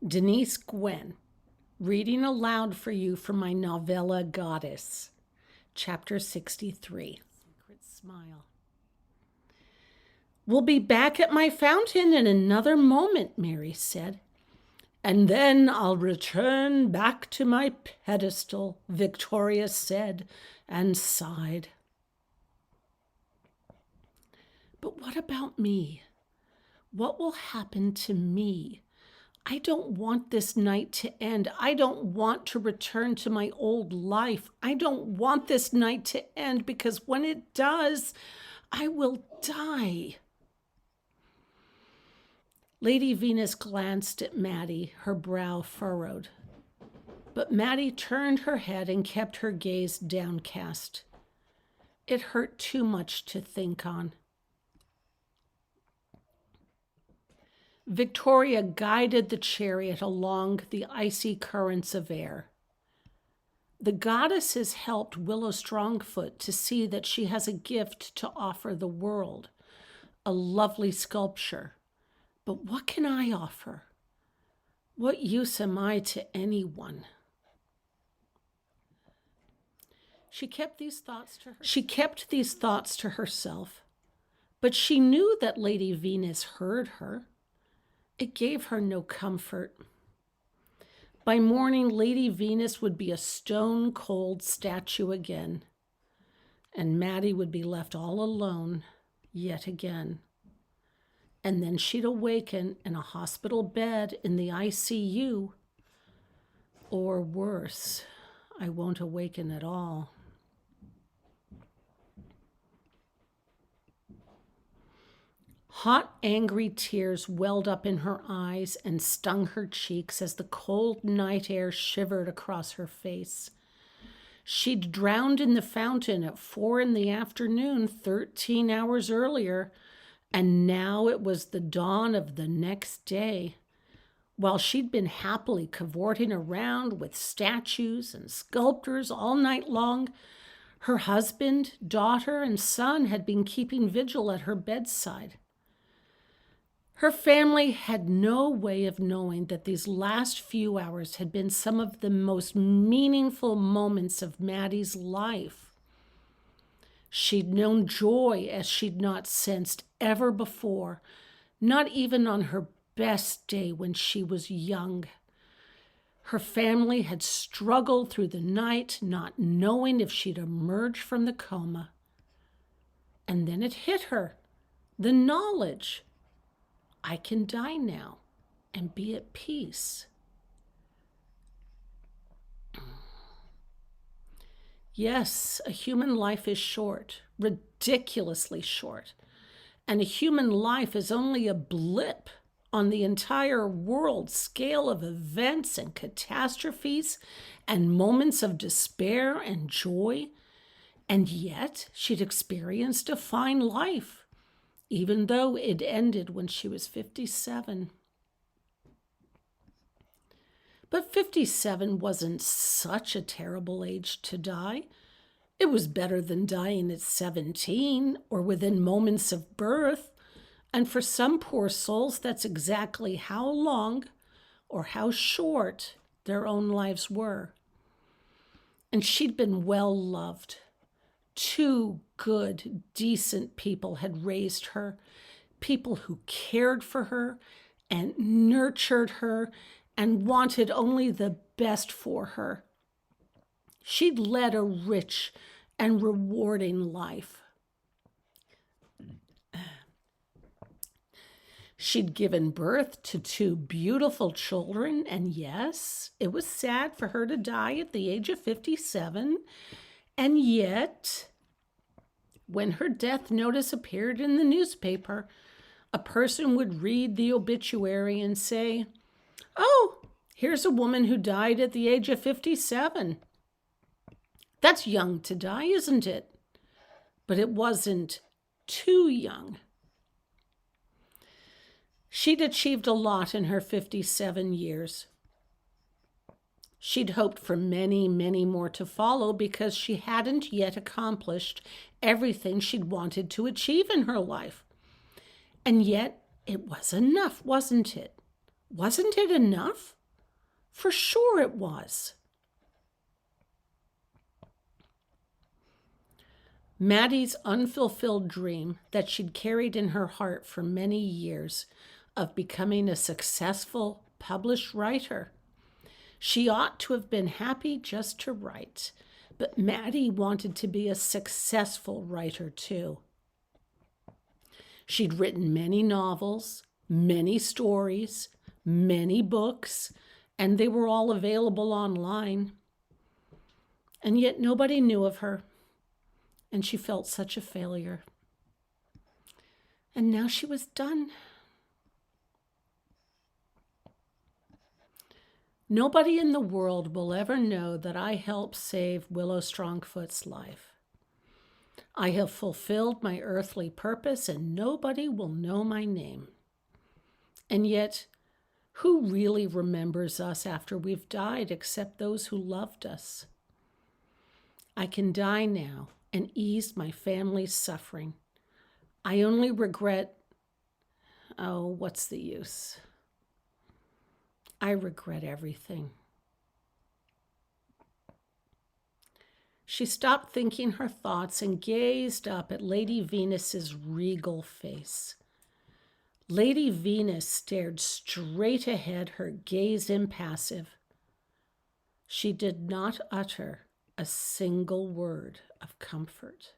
Denise Gwen, reading aloud for you from my novella Goddess, Chapter 63. Secret Smile. "We'll be back at my fountain in another moment," Mary said. "And then I'll return back to my pedestal," Victoria said and sighed. "But what about me? What will happen to me? I don't want this night to end. I don't want to return to my old life. I don't want this night to end because when it does, I will die." Lady Venus glanced at Maddie, her brow furrowed. But Maddie turned her head and kept her gaze downcast. It hurt too much to think on. Victoria guided the chariot along the icy currents of air. The goddesses helped Willow Strongfoot to see that she has a gift to offer the world, a lovely sculpture. But what can I offer? What use am I to anyone? She kept these thoughts to herself, but she knew that Lady Venus heard her. It gave her no comfort. By morning, Lady Venus would be a stone-cold statue again, and Maddie would be left all alone yet again. And then she'd awaken in a hospital bed in the ICU. Or worse, I won't awaken at all. Hot, angry tears welled up in her eyes and stung her cheeks as the cold night air shivered across her face. She'd drowned in the fountain at 4 p.m, 13 hours earlier, and now it was the dawn of the next day. While she'd been happily cavorting around with statues and sculptors all night long, her husband, daughter, and son had been keeping vigil at her bedside. Her family had no way of knowing that these last few hours had been some of the most meaningful moments of Maddie's life. She'd known joy as she'd not sensed ever before, not even on her best day when she was young. Her family had struggled through the night, not knowing if she'd emerge from the coma. And then it hit her, the knowledge. I can die now and be at peace. Yes, a human life is short, ridiculously short. And a human life is only a blip on the entire world scale of events and catastrophes and moments of despair and joy. And yet she'd experienced a fine life, even though it ended when she was 57. But 57 wasn't such a terrible age to die. It was better than dying at 17 or within moments of birth. And for some poor souls, that's exactly how long or how short their own lives were. And she'd been well loved. 2 good, decent people had raised her, people who cared for her and nurtured her and wanted only the best for her. She'd led a rich and rewarding life. She'd given birth to 2 beautiful children, and yes, it was sad for her to die at the age of 57. And yet, when her death notice appeared in the newspaper, a person would read the obituary and say, "Oh, here's a woman who died at the age of 57. That's young to die, isn't it?" But it wasn't too young. She'd achieved a lot in her 57 years. She'd hoped for many, many more to follow because she hadn't yet accomplished everything she'd wanted to achieve in her life. And yet it was enough, wasn't it? Wasn't it enough? For sure it was. Maddie's unfulfilled dream that she'd carried in her heart for many years of becoming a successful published writer. She ought to have been happy just to write, but Maddie wanted to be a successful writer too. She'd written many novels, many stories, many books, and they were all available online. And yet nobody knew of her, and she felt such a failure. And now she was done. Nobody in the world will ever know that I helped save Willow Strongfoot's life. I have fulfilled my earthly purpose, and nobody will know my name. And yet, who really remembers us after we've died except those who loved us? I can die now and ease my family's suffering. I only regret, what's the use? I regret everything. She stopped thinking her thoughts and gazed up at Lady Venus's regal face. Lady Venus stared straight ahead, her gaze impassive. She did not utter a single word of comfort.